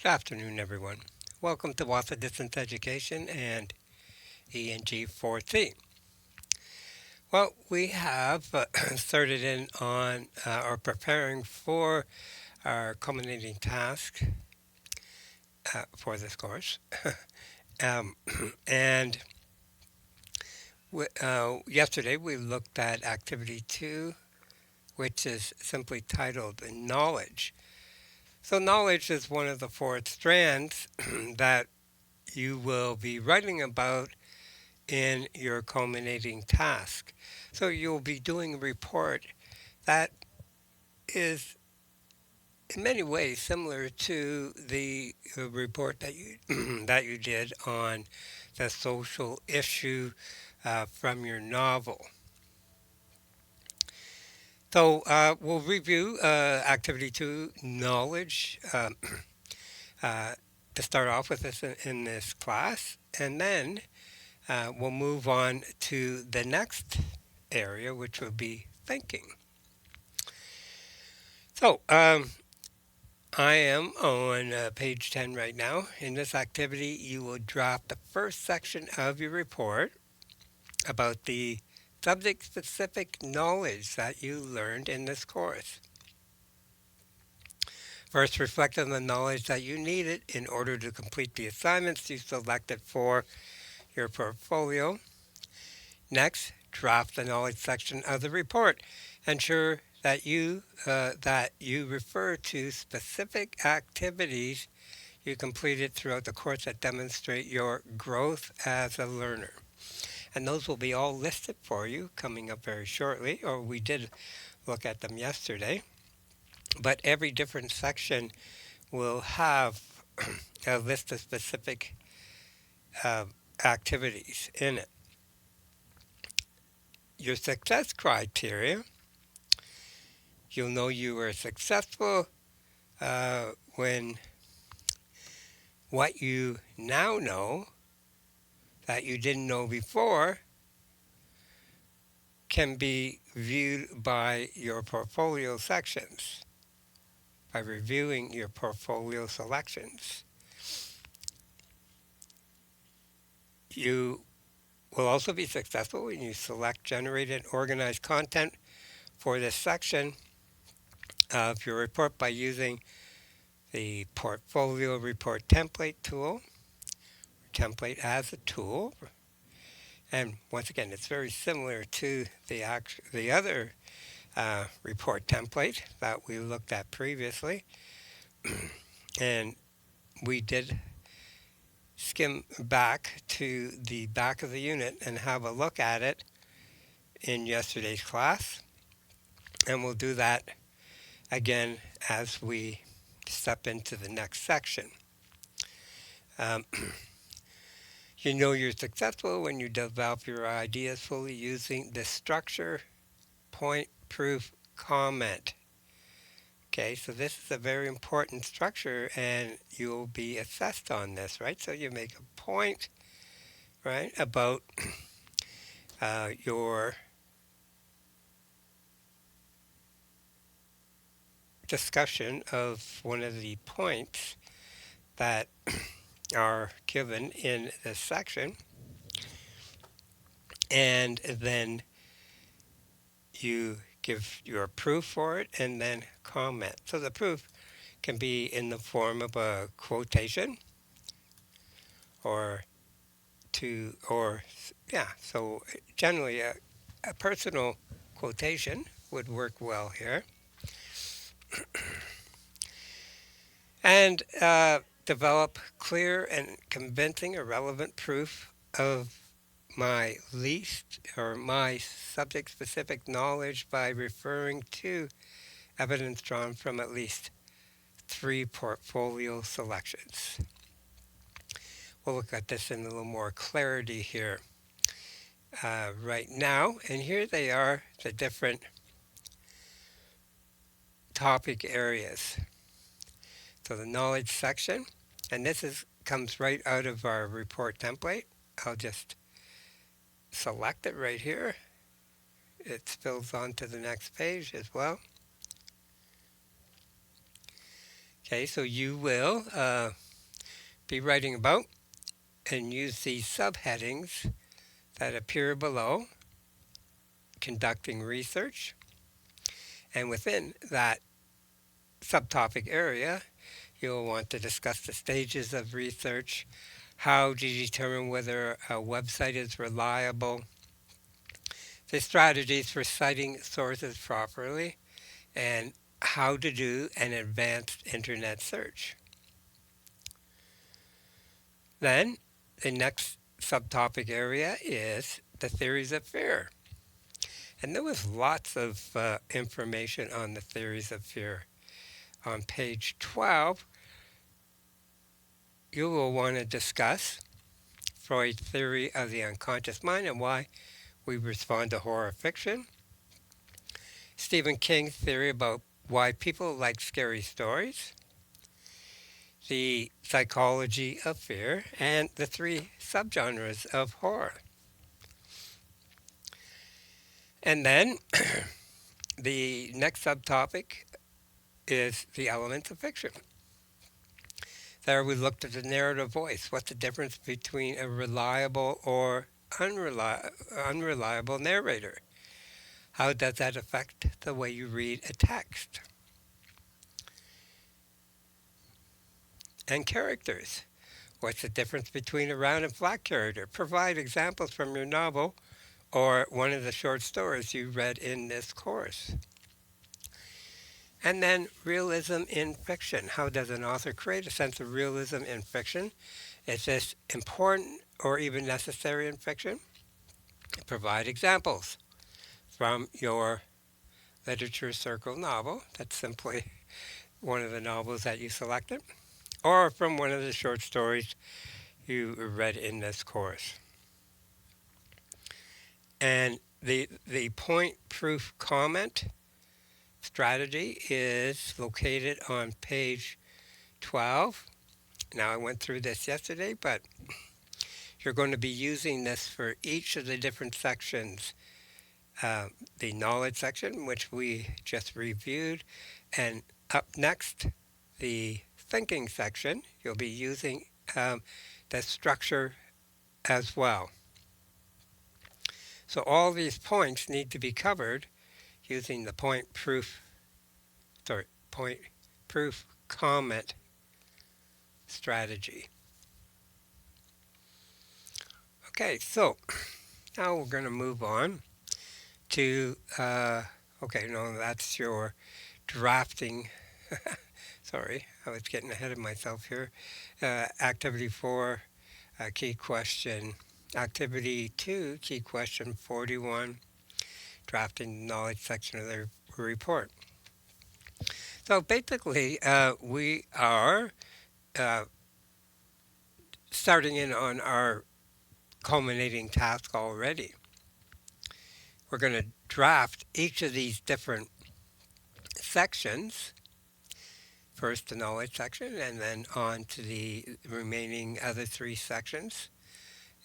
Good afternoon, everyone. Welcome to WASA Distance Education and ENG4C. Well, we have started in on or preparing for our culminating task for this course. um, and yesterday we looked at Activity 2, which is simply titled Knowledge. So, knowledge is one of the four strands that you will be writing about in your culminating task. So you'll be doing a report that is in many ways similar to the report that you that you did on the social issue from your novel. So we'll review activity two, knowledge, uh, to start off with this in this class, and then we'll move on to the next area, which will be thinking. So, I am on page 10 right now. In this activity, you will drop the first section of your report about the subject specific knowledge that you learned in this course. First, reflect on the knowledge that you needed in order to complete the assignments you selected for your portfolio. Next, drop the knowledge section of the report. Ensure that you refer to specific activities you completed throughout the course that demonstrate your growth as a learner. And those will be all listed for you coming up very shortly, or we did look at them yesterday. But every different section will have a list of specific uh, activities in it. Your success criteria, you'll know you were successful when what you now know that you didn't know before can be viewed by your portfolio sections, by reviewing your portfolio selections. You will also be successful when you select, generate, and organize content for this section of your report by using the portfolio report template tool, template as a tool. And once again, it's very similar to the other report template that we looked at previously. And we did skim back to the back of the unit and have a look at it in yesterday's class. And we'll do that again as we step into the next section. Um, you know you're successful when you develop your ideas fully using the structure, point, proof, comment. Okay, so this is a very important structure and you'll be assessed on this, right? So you make a point, right, about your discussion of one of the points that are given in this section, and then you give your proof for it and then comment. So the proof can be in the form of a quotation or or yeah, so generally a personal quotation would work well here. And develop clear and convincing or relevant proof of my least or my subject specific knowledge by referring to evidence drawn from at least three portfolio selections. We'll look at this in a little more clarity here right now. And here they are, the different topic areas. So the knowledge section, and this comes right out of our report template. I'll just select it right here. It spills onto the next page as well. Okay, so you will be writing about and use these subheadings that appear below: conducting research, and within that subtopic area, you'll want to discuss the stages of research, how to determine whether a website is reliable, the strategies for citing sources properly, and how to do an advanced internet search. Then, the next subtopic area is the theories of fear. And there was lots of information on the theories of fear. On page 12, you will want to discuss Freud's theory of the unconscious mind and why we respond to horror fiction, Stephen King's theory about why people like scary stories, the psychology of fear, and the three subgenres of horror. And then the next subtopic is the elements of fiction. There we looked at the narrative voice. What's the difference between a reliable or unreliable narrator? How does that affect the way you read a text? And characters. What's the difference between a round and flat character? Provide examples from your novel or one of the short stories you read in this course. And then realism in fiction. How does an author create a sense of realism in fiction? Is this important or even necessary in fiction? Provide examples from your literature circle novel. That's simply one of the novels that you selected, or from one of the short stories you read in this course. And the point proof comment strategy is located on page 12. Now, I went through this yesterday, but you're going to be using this for each of the different sections. The knowledge section, which we just reviewed, and up next, the thinking section. You'll be using the structure as well. So all these points need to be covered using the point proof comment strategy. Okay, so now we're going to move on to, that's your drafting. Sorry, I was getting ahead of myself here. Activity 4, key question. Activity 2, key question 41, drafting the knowledge section of the report. So basically, we are starting in on our culminating task already. We're going to draft each of these different sections. First the knowledge section, and then on to the remaining other three sections.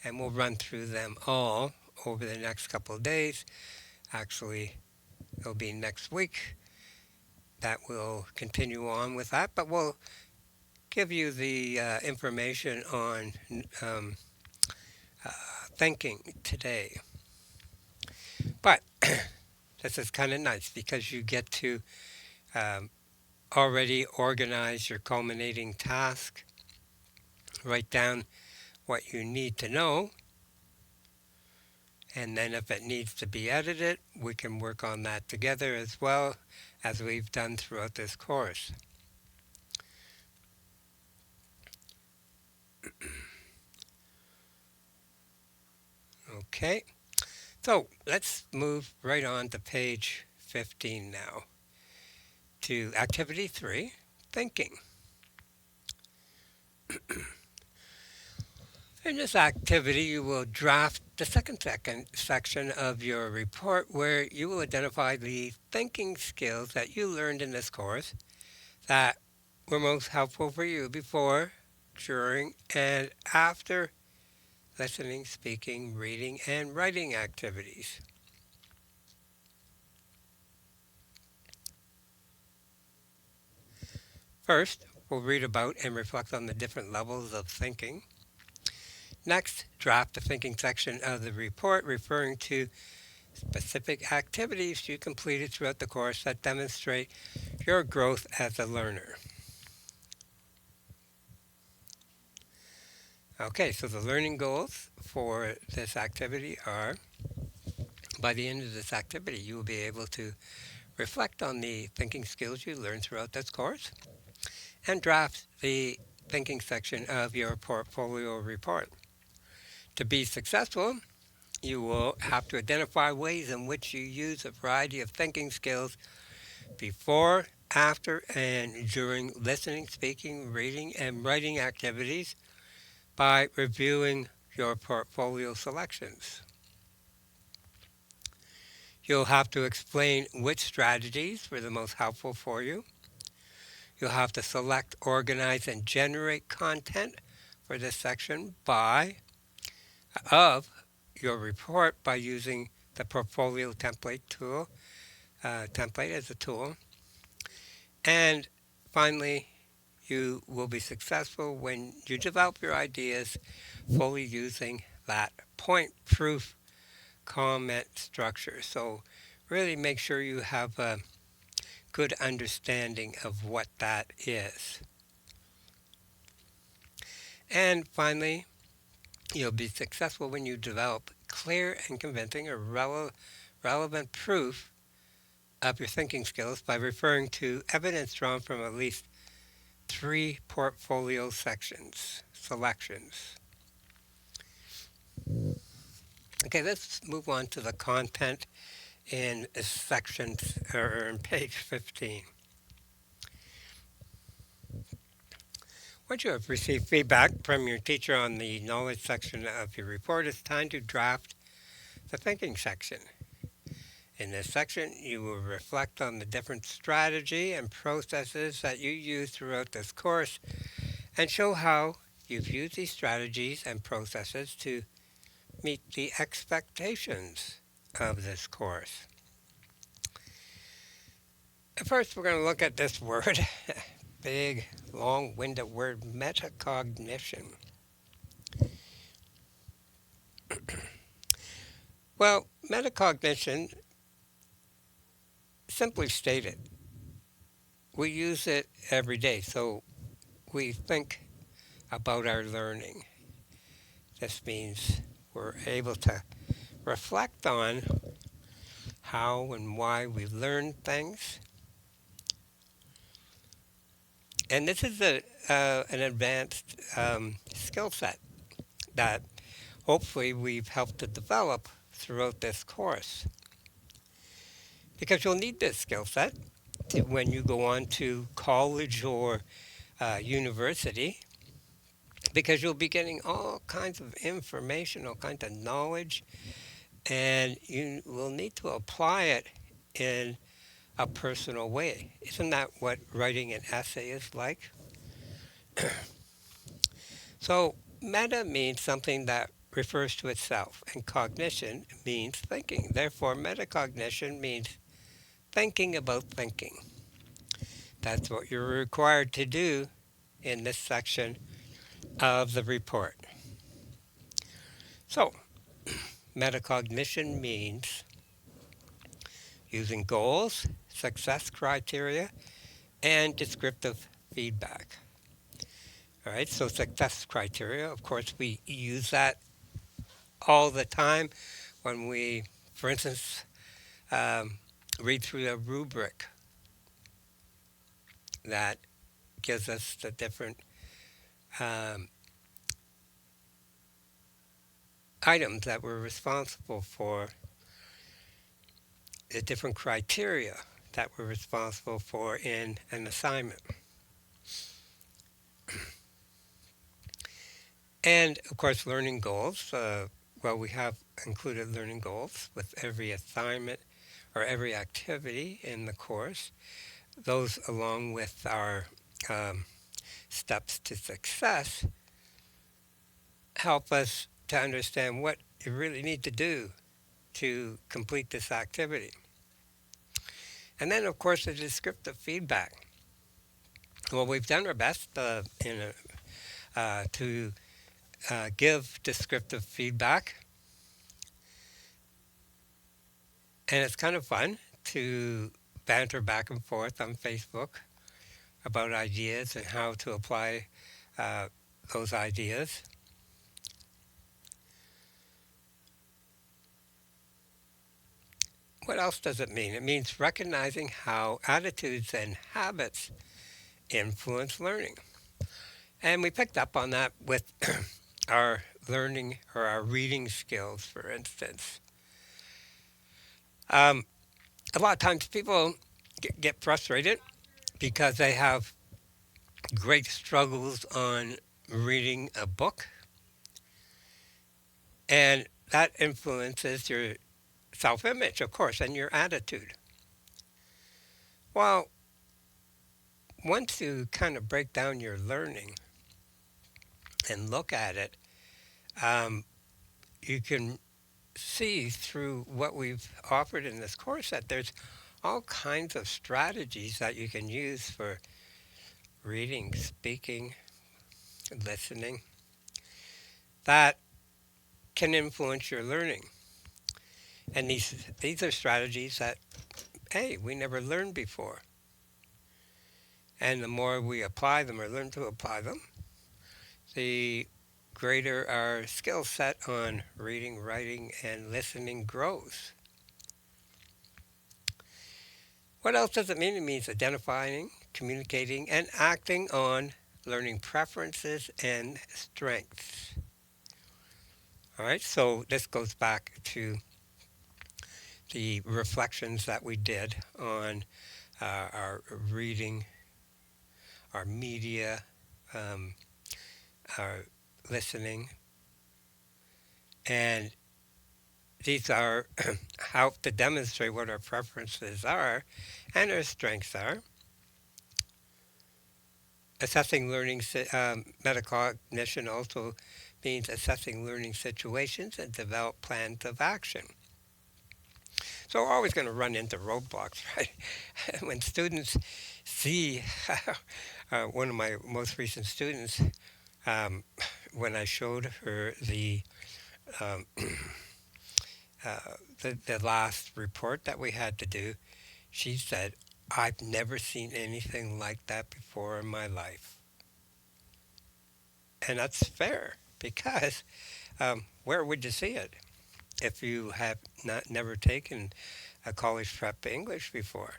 And we'll run through them all over the next couple of days. Actually, it'll be next week that we'll continue on with that, but we'll give you the information on thinking today. But this is kind of nice because you get to already organize your culminating task, write down what you need to know, and then if it needs to be edited, we can work on that together as well as we've done throughout this course. Okay, so let's move right on to page 15 now, to activity 3, thinking. In this activity, you will draft the second section of your report where you will identify the thinking skills that you learned in this course that were most helpful for you before, during, and after listening, speaking, reading, and writing activities. First, We'll read about and reflect on the different levels of thinking. Next, draft the thinking section of the report referring to specific activities you completed throughout the course that demonstrate your growth as a learner. Okay, so the learning goals for this activity are, by the end of this activity, you will be able to reflect on the thinking skills you learned throughout this course and draft the thinking section of your portfolio report. To be successful, you will have to identify ways in which you use a variety of thinking skills before, after, and during listening, speaking, reading, and writing activities by reviewing your portfolio selections. You'll have to explain which strategies were the most helpful for you. You'll have to select, organize, and generate content for this section of your report by using the portfolio template as a tool. And finally, you will be successful when you develop your ideas fully using that point proof comment structure. So really make sure you have a good understanding of what that is. And finally, you'll be successful when you develop clear and convincing or relevant proof of your thinking skills by referring to evidence drawn from at least 3 portfolio selections. Okay, let's move on to the content in sections or in page 15. Once you have received feedback from your teacher on the knowledge section of your report, it's time to draft the thinking section. In this section, you will reflect on the different strategy and processes that you use throughout this course and show how you've used these strategies and processes to meet the expectations of this course. First, we're going to look at this word, big, long-winded word, metacognition. Well, metacognition, simply stated, we use it every day. So we think about our learning. This means we're able to reflect on how and why we learn things. And this is an advanced skill set that hopefully we've helped to develop throughout this course. Because you'll need this skill set when you go on to college or university, because you'll be getting all kinds of information, all kinds of knowledge, and you will need to apply it in a personal way. Isn't that what writing an essay is like? So, meta means something that refers to itself, and cognition means thinking. Therefore, metacognition means thinking about thinking. That's what you're required to do in this section of the report. So, metacognition means using goals, success criteria, and descriptive feedback. All right, so success criteria, of course, we use that all the time when we, for instance, read through a rubric that gives us the different items that we're responsible for, the different criteria that we're responsible for in an assignment. And of course, learning goals. We have included learning goals with every assignment or every activity in the course. Those, along with our steps to success, help us to understand what you really need to do to complete this activity. And then, of course, the descriptive feedback. Well, we've done our best to give descriptive feedback, and it's kind of fun to banter back and forth on Facebook about ideas and how to apply uh, those ideas. What else does it mean? It means recognizing how attitudes and habits influence learning. And we picked up on that with our learning or our reading skills, for instance. Um, a lot of times people get frustrated because they have great struggles on reading a book, and that influences your self image, of course, and your attitude. Well, once you kind of break down your learning and look at it, um, you can see through what we've offered in this course that there's all kinds of strategies that you can use for reading, speaking, listening that can influence your learning. And these are strategies that, hey, we never learned before. And the more we apply them or learn to apply them, the greater our skill set on reading, writing, and listening grows. What else does it mean? It means identifying, communicating, and acting on learning preferences and strengths. All right, so this goes back to the reflections that we did on our reading, our media, um, our listening, and these are how to demonstrate what our preferences are and our strengths are. Assessing learning, metacognition also means assessing learning situations and develop plans of action. So we're always going to run into roadblocks, right? When students see, one of my most recent students, um, when I showed her um, the last report that we had to do, she said, "I've never seen anything like that before in my life." And that's fair because where would you see it if you have not never taken a college prep English before?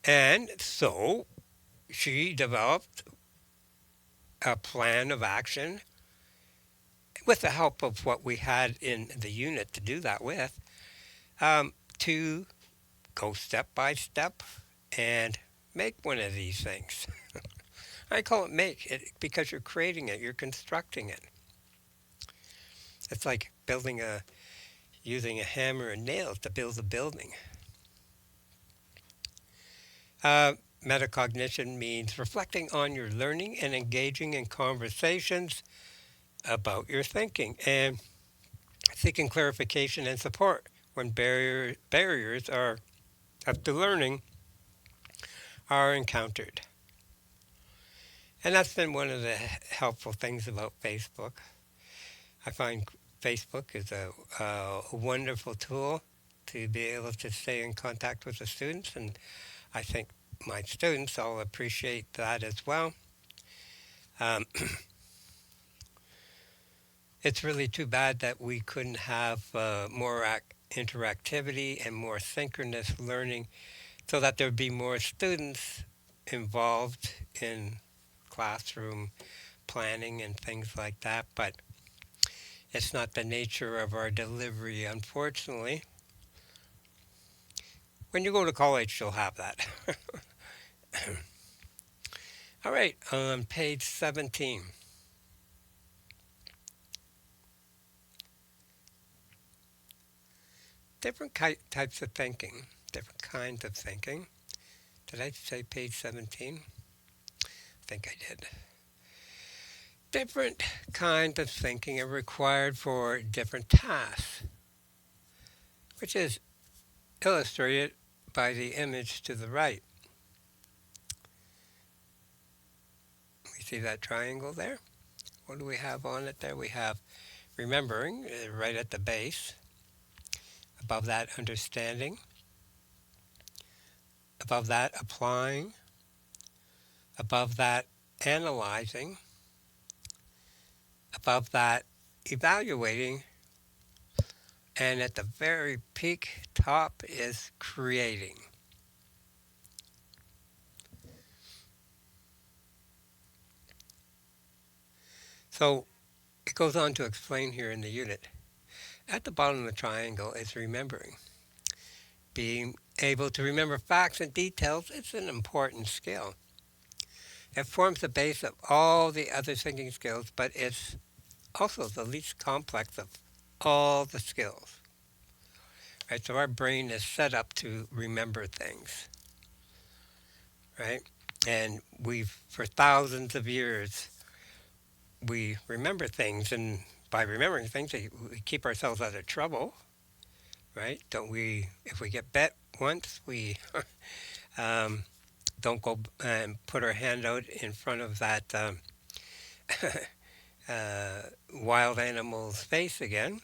And so she developed a plan of action with the help of what we had in the unit to do that with, to go step by step and make one of these things. I call it make it because you're creating it, you're constructing it. It's like using a hammer and nails to build a building. Uh, Metacognition means reflecting on your learning and engaging in conversations about your thinking and seeking clarification and support when barriers are to learning are encountered. And that's been one of the helpful things about Facebook. I find Facebook is a wonderful tool to be able to stay in contact with the students, and I think my students all appreciate that as well. Um, it's really too bad that we couldn't have more interactivity and more synchronous learning so that there would be more students involved in classroom planning and things like that. But it's not the nature of our delivery, unfortunately. When you go to college, you'll have that. All right, on page 17. Different types of thinking, different kinds of thinking. Did I say page 17? I think I did. Different kinds of thinking are required for different tasks, which is illustrated by the image to the right. see that triangle there? What do we have on it there? We have remembering right at the base. Above that, understanding. Above that, applying. Above that, analyzing. Above that, evaluating. And at the very peak top is creating. So it goes on to explain here in the unit. At the bottom of the triangle is remembering. Being able to remember facts and details is an important skill. It forms the base of all the other thinking skills, but it's also the least complex of all the skills. Right? So our brain is set up to remember things, right? And we've for thousands of years we remember things, and by remembering things we keep ourselves out of trouble, right? Don't we? If we get bet once, we um, don't go and put our hand out in front of that wild animal's face again.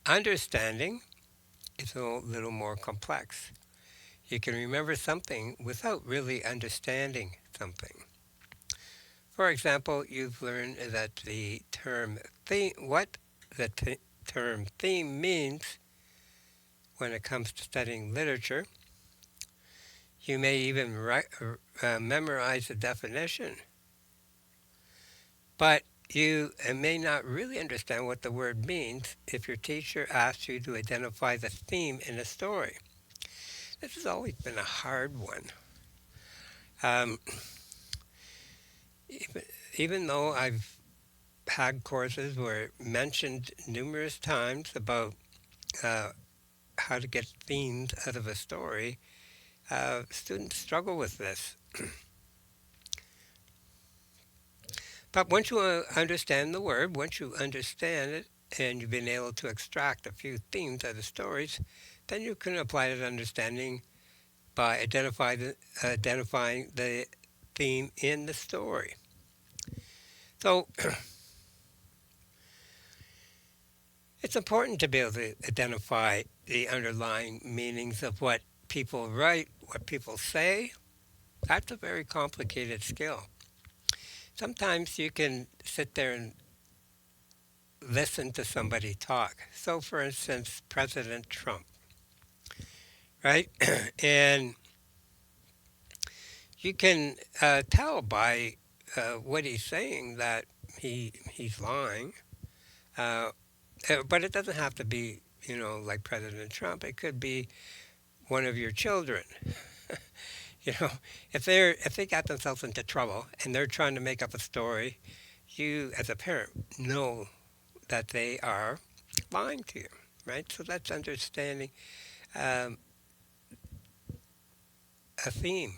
Understanding is a little more complex. You can remember something without really understanding something. For example, you've learned that the term theme, what the term theme means when it comes to studying literature. You may even memorize the definition, but you may not really understand what the word means if your teacher asks you to identify the theme in a story. This has always been a hard one. Um, even, even though I've had courses where it mentioned numerous times about uh, how to get themes out of a story, students struggle with this. But once you understand the word, once you understand it, and you've been able to extract a few themes out of stories, then you can apply that understanding by identifying the theme in the story. So it's important to be able to identify the underlying meanings of what people write, what people say. That's a very complicated skill. Sometimes you can sit there and listen to somebody talk. So, for instance, President Trump, right? And you can tell by what he's saying that he's lying. Uh, but it doesn't have to be, like President Trump. It could be one of your children. You know, if they got themselves into trouble and they're trying to make up a story, you as a parent know that they are lying to you, right? So that's understanding um, a theme,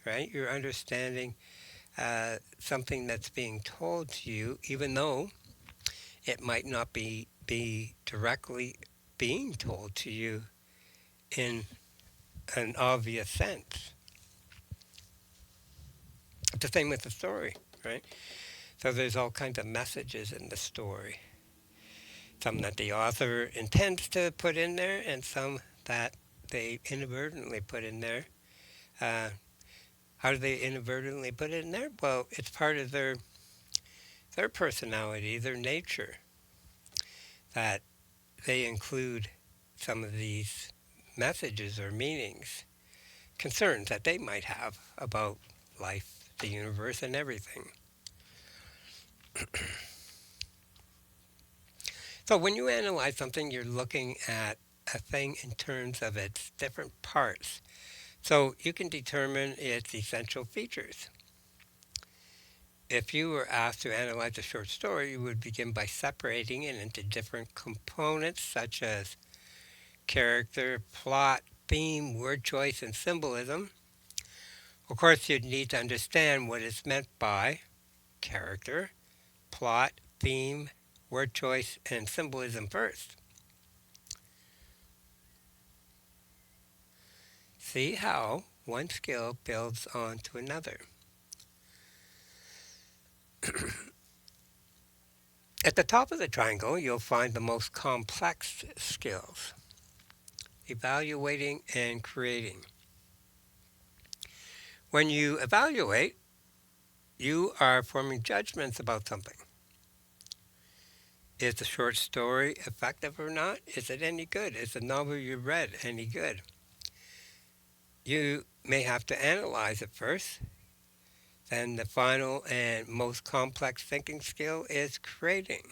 right? You're understanding something that's being told to you, even though it might not be directly being told to you in an obvious sense. It's the same with the story, right? So there's all kinds of messages in the story. Some that the author intends to put in there, and some that they inadvertently put in there. Uh, how do they inadvertently put it in there? Well, it's part of their personality, their nature, that they include some of these messages or meanings, concerns that they might have about life, the universe, and everything. So when you analyze something, you're looking at a thing in terms of its different parts. So you can determine its essential features. If you were asked to analyze a short story, you would begin by separating it into different components such as character, plot, theme, word choice, and symbolism. Of course, you'd need to understand what is meant by character, plot, theme, word choice, and symbolism first. See how one skill builds onto another. At the top of the triangle, you'll find the most complex skills: evaluating and creating. When you evaluate, you are forming judgments about something. Is the short story effective or not? Is it any good? Is the novel you read any good? You may have to analyze it first. Then the final and most complex thinking skill is creating,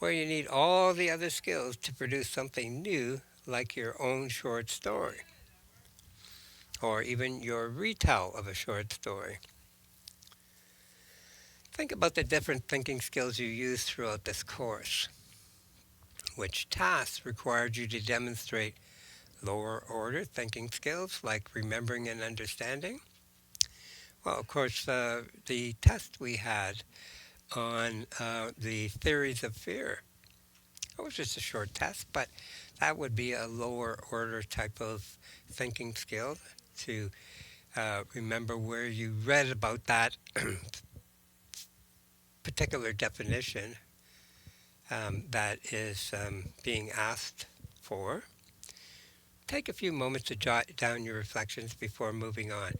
where you need all the other skills to produce something new, like your own short story, or even your retell of a short story. Think about the different thinking skills you use throughout this course. Which tasks required you to demonstrate lower order thinking skills like remembering and understanding? Well, of course, the test we had on the theories of fear, it was just a short test, but that would be a lower order type of thinking skill to remember where you read about that particular definition that is being asked for. Take a few moments to jot down your reflections before moving on.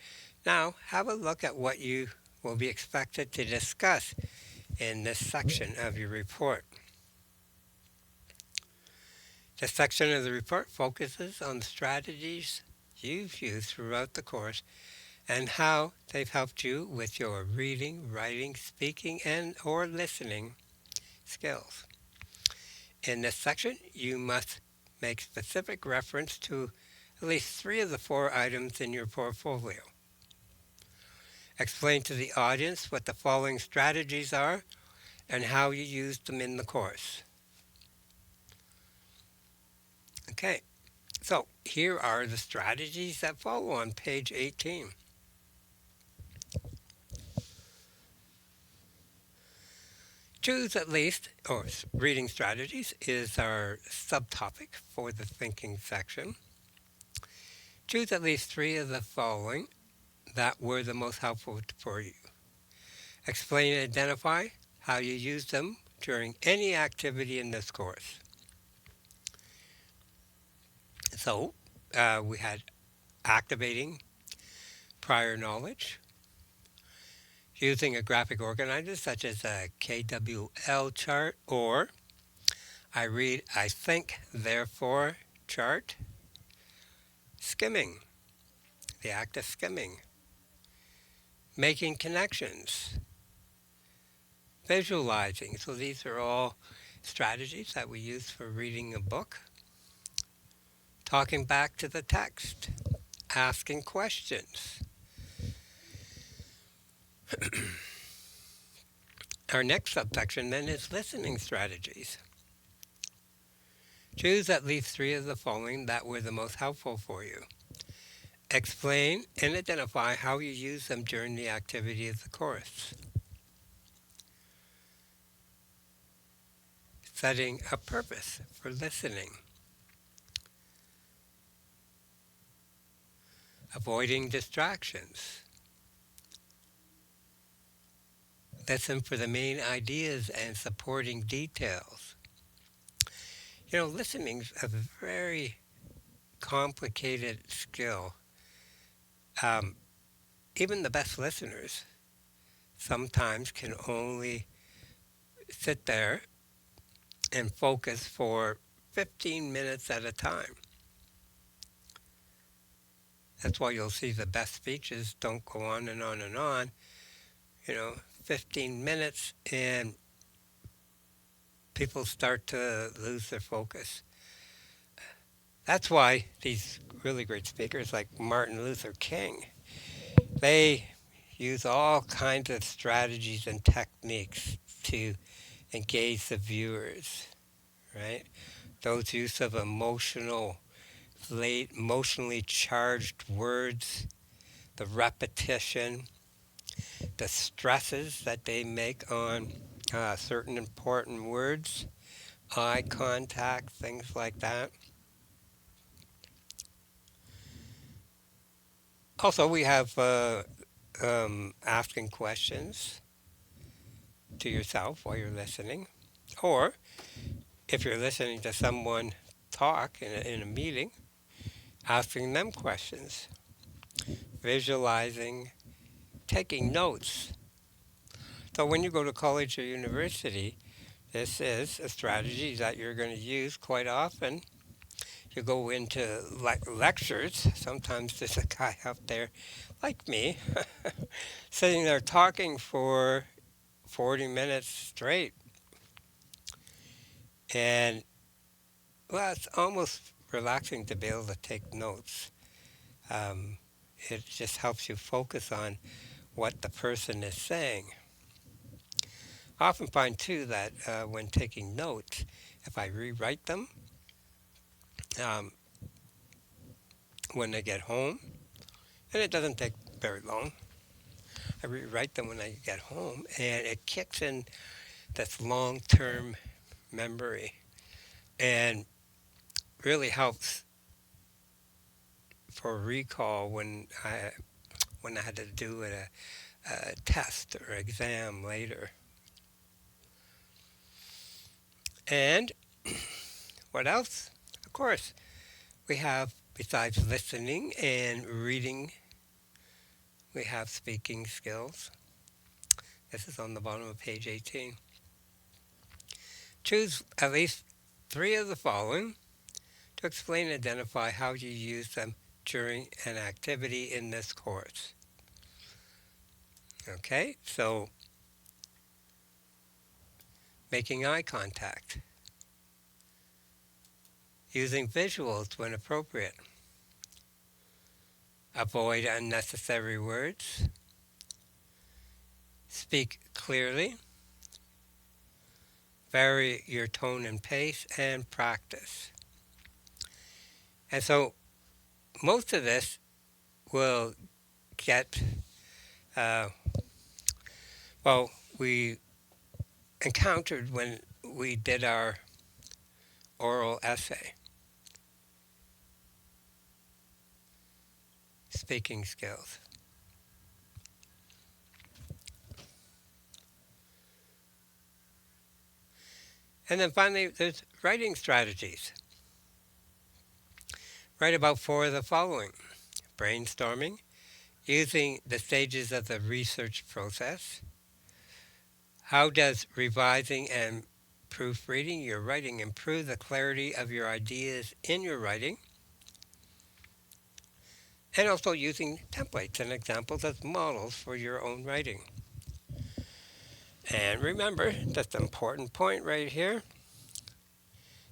Now, have a look at what you will be expected to discuss in this section of your report. This section of the report focuses on the strategies you've used throughout the course and how they've helped you with your reading, writing, speaking, and or listening skills. In this section, you must make specific reference to at least 3 of the 4 items in your portfolio. Explain to the audience what the following strategies are and how you used them in the course. Okay, so here are the strategies that follow on page 18. Choose at least, or reading strategies is our subtopic for the thinking section. Choose at least 3 of the following that were the most helpful for you. Explain and identify how you used them during any activity in this course. So, we had activating prior knowledge, using a graphic organizer such as a KWL chart or I read, I think, therefore chart, skimming, the act of skimming, making connections, visualizing. So these are all strategies that we use for reading a book. Talking back to the text, asking questions. Our next subsection then is listening strategies. Choose at least 3 of the following that were the most helpful for you. Explain and identify how you use them during the activity of the course. Setting a purpose for listening. Avoiding distractions. Listen for the main ideas and supporting details. You know, listening's a very complicated skill. Even the best listeners sometimes can only sit there and focus for 15 minutes at a time. That's why you'll see the best speeches don't go on and on and on. 15 minutes and people start to lose their focus. That's why these really great speakers like Martin Luther King, they use all kinds of strategies and techniques to engage the viewers, right? Those use of emotionally charged words, the repetition, the stresses that they make on certain important words, eye contact, things like that. Also, we have asking questions to yourself while you're listening, or if you're listening to someone talk in a meeting, asking them questions, visualizing, taking notes. So when you go to college or university, this is a strategy that you're going to use quite often. You go into lectures. Sometimes there's a guy up there, like me, sitting there talking for 40 minutes straight. And, well, it's almost relaxing to be able to take notes. Um, it just helps you focus on what the person is saying. I often find, too, that when taking notes, if I rewrite them um, when I get home, and it doesn't take very long, I rewrite them when I get home, and it kicks in this long term memory and really helps for recall when I had to do a test or exam later. And what else? Of course, we have, besides listening and reading, we have speaking skills. This is on the bottom of page 18. Choose at least three of the following to explain and identify how you use them during an activity in this course. Okay, so making eye contact, using visuals when appropriate, avoid unnecessary words, speak clearly, vary your tone and pace, and practice. And so most of this will get, uh, well, we encountered when we did our oral essay, speaking skills. And then finally, there's writing strategies. Write about four of the following: brainstorming, using the stages of the research process. How does revising and proofreading your writing improve the clarity of your ideas in your writing? And also using templates and examples as models for your own writing. And remember, that's an important point right here,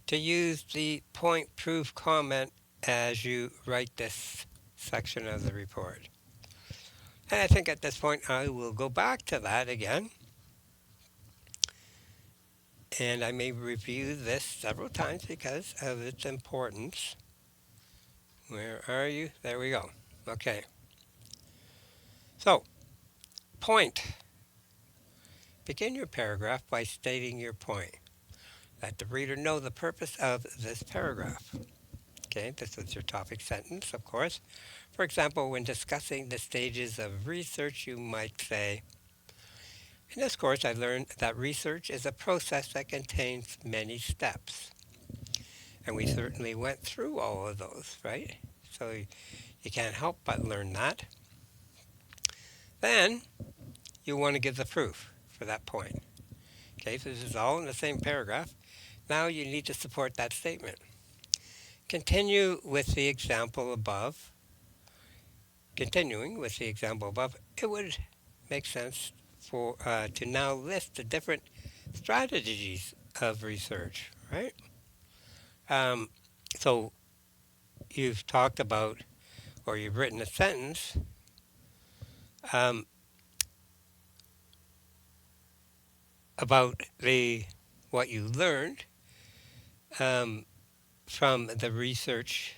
to use the point proof comment as you write this section of the report. And I think at this point I will go back to that again. And I may review this several times because of its importance. Where are you? There we go. Okay. So, point. Begin your paragraph by stating your point. Let the reader know the purpose of this paragraph. Okay, this is your topic sentence, of course. For example, when discussing the stages of research, you might say, in this course, I learned that research is a process that contains many steps. And we certainly went through all of those, right? So you can't help but learn that. Then you want to give the proof for that point. Okay, so this is all in the same paragraph. Now you need to support that statement. Continue with the example above. Continuing with the example above, it would make sense for to now list the different strategies of research, right? Um, so you've talked about, or you've written a sentence um, about the what you learned um, from the research,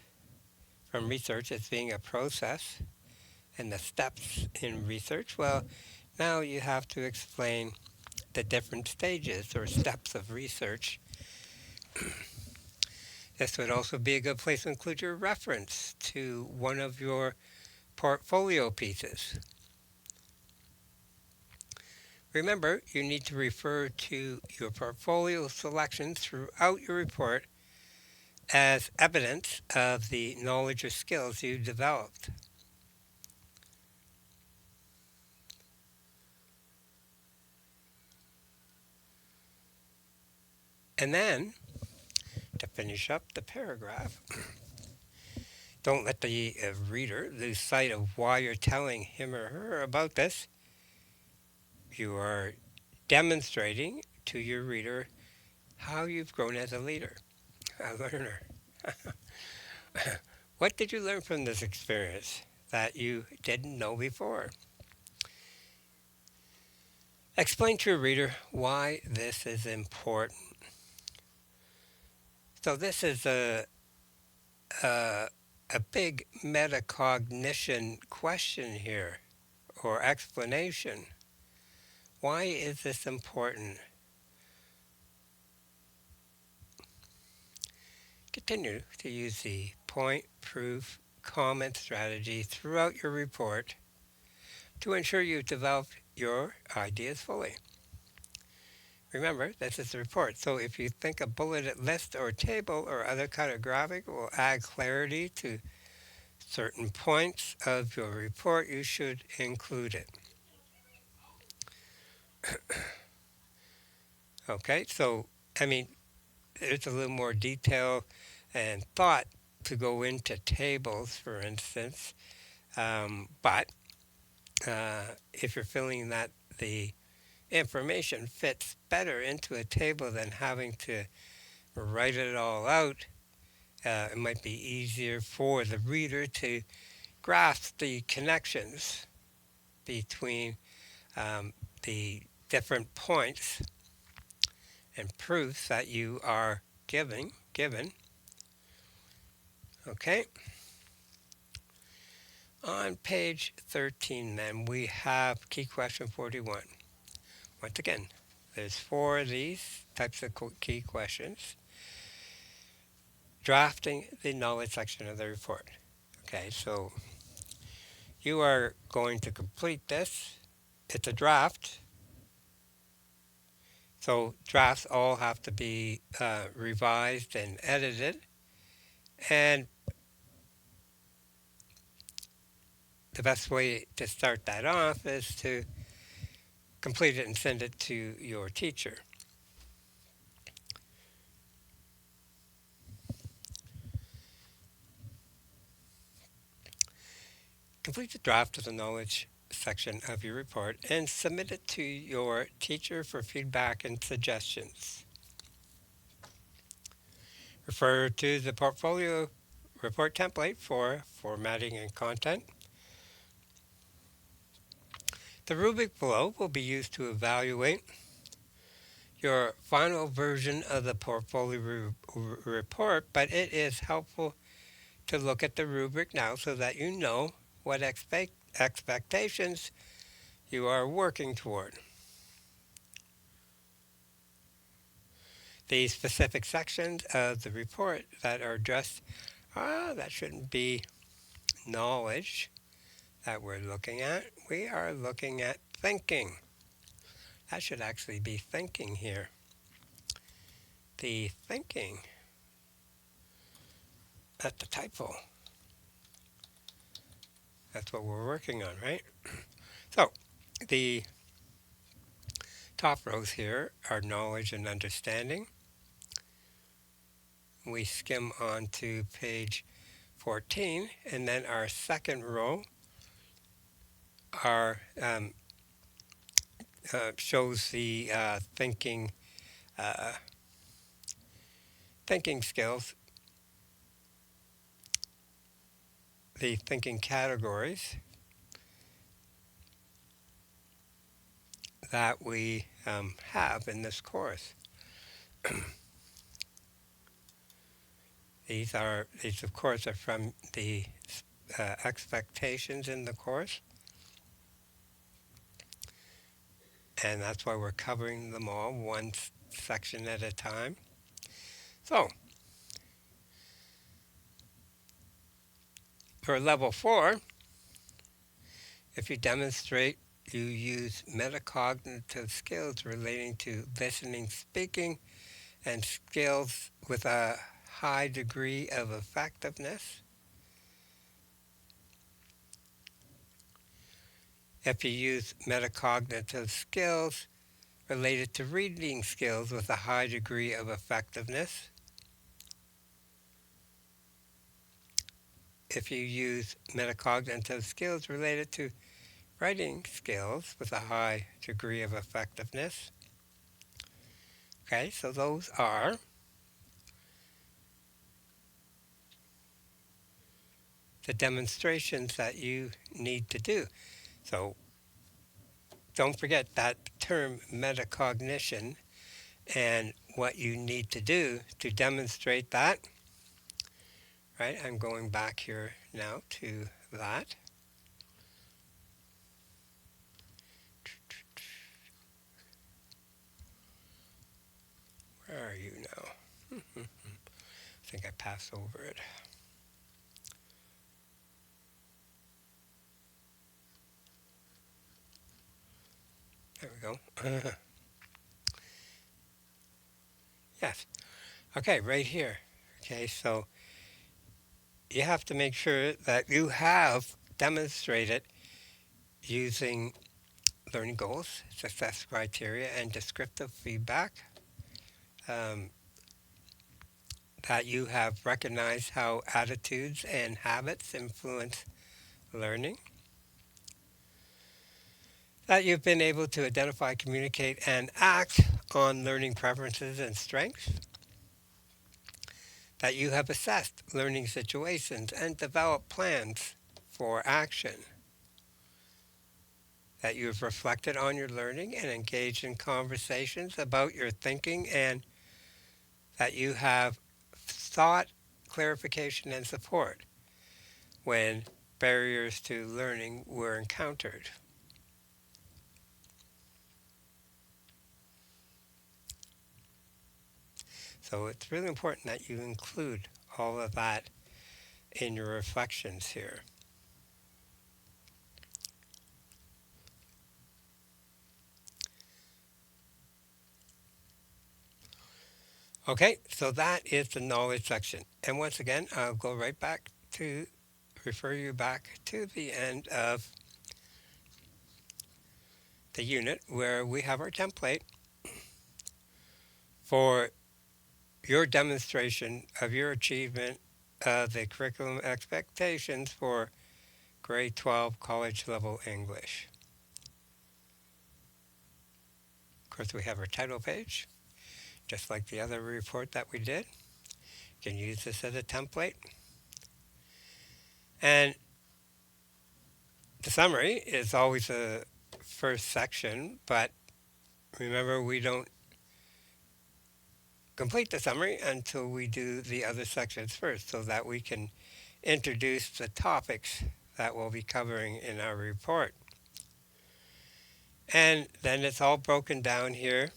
from research as being a process and the steps in research. Well, now you have to explain the different stages or steps of research. This would also be a good place to include your reference to one of your portfolio pieces. Remember, you need to refer to your portfolio selections throughout your report as evidence of the knowledge or skills you developed. And then, to finish up the paragraph, don't let the reader lose sight of why you're telling him or her about this. You are demonstrating to your reader how you've grown as a leader, a learner. What did you learn from this experience that you didn't know before? Explain to your reader why this is important. So this is a, a big metacognition question here, or explanation. Why is this important? Continue to use the point, proof, comment strategy throughout your report to ensure you develop your ideas fully. Remember, this is a report, so if you think a bulleted list or table or other kind of graphic will add clarity to certain points of your report, you should include it. Okay, so I mean, there's a little more detail and thought to go into tables, for instance, but if you're feeling that the information fits better into a table than having to write it all out, it might be easier for the reader to grasp the connections between the different points and proofs that you are given. Okay. On page 13 then we have key question 41. Once again, there's 4 of these types of key questions. Drafting the knowledge section of the report. Okay, so you are going to complete this. It's a draft. So drafts all have to be revised and edited. And the best way to start that off is to complete it and send it to your teacher. Complete the draft of the knowledge section of your report and submit it to your teacher for feedback and suggestions. Refer to the portfolio report template for formatting and content. The rubric below will be used to evaluate your final version of the portfolio report, but it is helpful to look at the rubric now so that you know what expectations you are working toward. The specific sections of the report that are addressed, that shouldn't be knowledge that we're looking at. We are looking at thinking. That should actually be thinking here. The thinking, that's the typo. That's what we're working on, right? So, the top rows here are knowledge and understanding. We skim on to page 14, and then our second row shows the thinking skills, the thinking categories that we have in this course. These of course are from the expectations in the course, and that's why we're covering them all one section at a time. So, for level 4, If you demonstrate, you use metacognitive skills relating to listening, speaking, and skills with a high degree of effectiveness. If you use metacognitive skills related to reading skills with a high degree of effectiveness. If you use metacognitive skills related to writing skills with a high degree of effectiveness. Okay, so those are the demonstrations that you need to do. So don't forget that term metacognition and what you need to do to demonstrate that. Right, I'm going back here now to that. Where are you now? I think I passed over it. There we go. Yes. Okay, right here. Okay, so you have to make sure that you have demonstrated using learning goals, success criteria, and descriptive feedback, um, that you have recognized how attitudes and habits influence learning, that you've been able to identify, communicate, and act on learning preferences and strengths, that you have assessed learning situations and developed plans for action, that you have reflected on your learning and engaged in conversations about your thinking, and that you have sought clarification and support when barriers to learning were encountered. So it's really important that you include all of that in your reflections here. Okay, so that is the knowledge section. And once again, I'll go right back to refer you back to the end of the unit where we have our template for your demonstration of your achievement of the curriculum expectations for grade 12 college level English. Of course, we have our title page, just like the other report that we did. You can use this as a template. And the summary is always the first section, but remember, we don't complete the summary until we do the other sections first so that we can introduce the topics that we'll be covering in our report. And then it's all broken down here.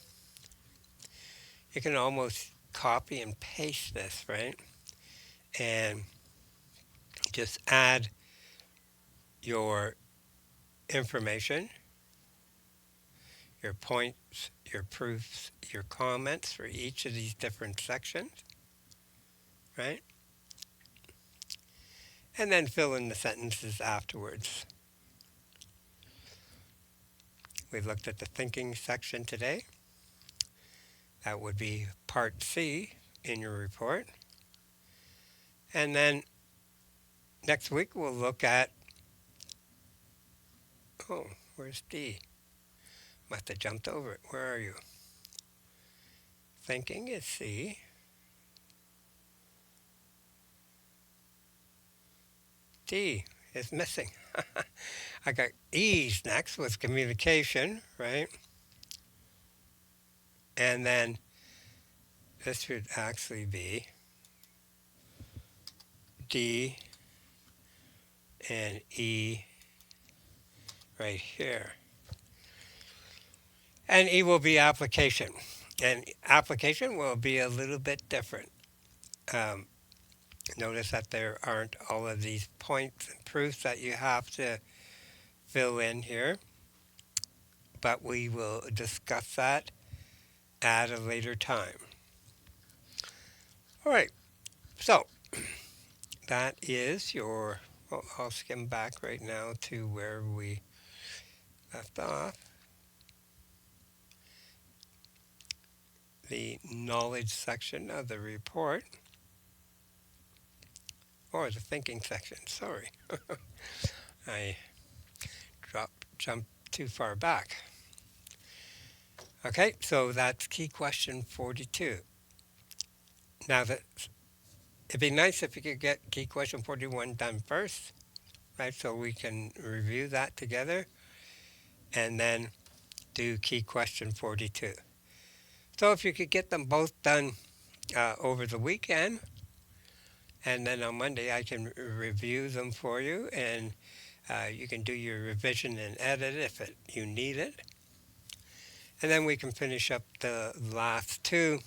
You can almost copy and paste this, right? And just add your information, your points, your proofs, your comments for each of these different sections, right? And then fill in the sentences afterwards. We've looked at the thinking section today. That would be part C in your report. And then next week we'll look at, oh, where's D? Must have jumped over it. Where are you? Thinking is C. D is missing. I got E's next with communication, right? And then this should actually be D and E right here. And E will be application. And application will be a little bit different. Um, Notice that there aren't all of these points and proofs that you have to fill in here, but we will discuss that at a later time. All right, so that is your. Well, I'll skim back right now to where we left off. The knowledge section of the report, or the thinking section. Sorry, I jumped too far back. Okay, so that's key question 42. Now that it'd be nice if you could get key question 41 done first, right? So we can review that together and then do key question 42. So if you could get them both done over the weekend, and then on Monday I can review them for you, and you can do your revision and edit if you need it. And then we can finish up the last two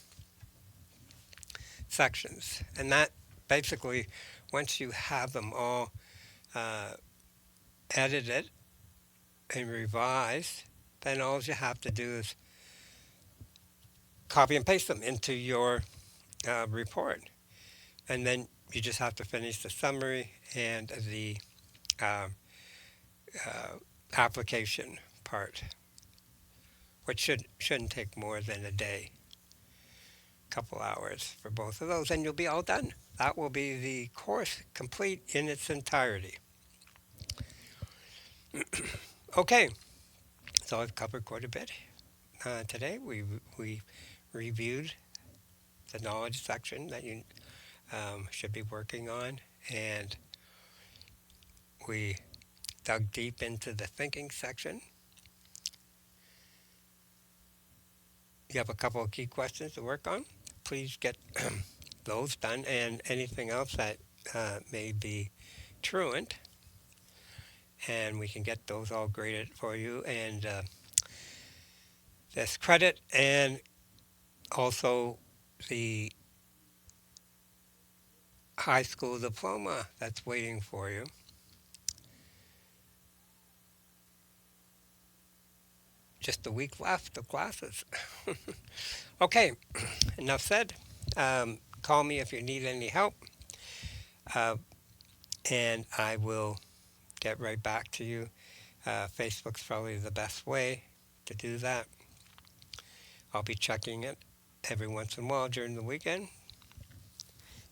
sections. And that basically, once you have them all uh, edited and revised, then all you have to do is copy and paste them into your report. And then you just have to finish the summary and the uh, uh, application part, which shouldn't take more than a day, couple hours for both of those, and you'll be all done. That will be the course complete in its entirety. Okay, so I've covered quite a bit today. We reviewed the knowledge section that you should be working on, and we dug deep into the thinking section. You have a couple of key questions to work on. Please get those done, and anything else that may be truant, and we can get those all graded for you. And this credit, and also the high school diploma that's waiting for you. Just a week left of classes. Okay, enough said. Call me if you need any help, uh, and I will get right back to you. Facebook's probably the best way to do that. I'll be checking it every once in a while during the weekend.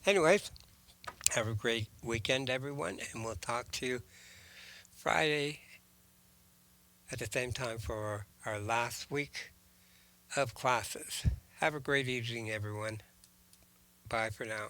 Anyways, have a great weekend, everyone, and we'll talk to you Friday at the same time for our last week of classes. Have a great evening, everyone. Bye for now.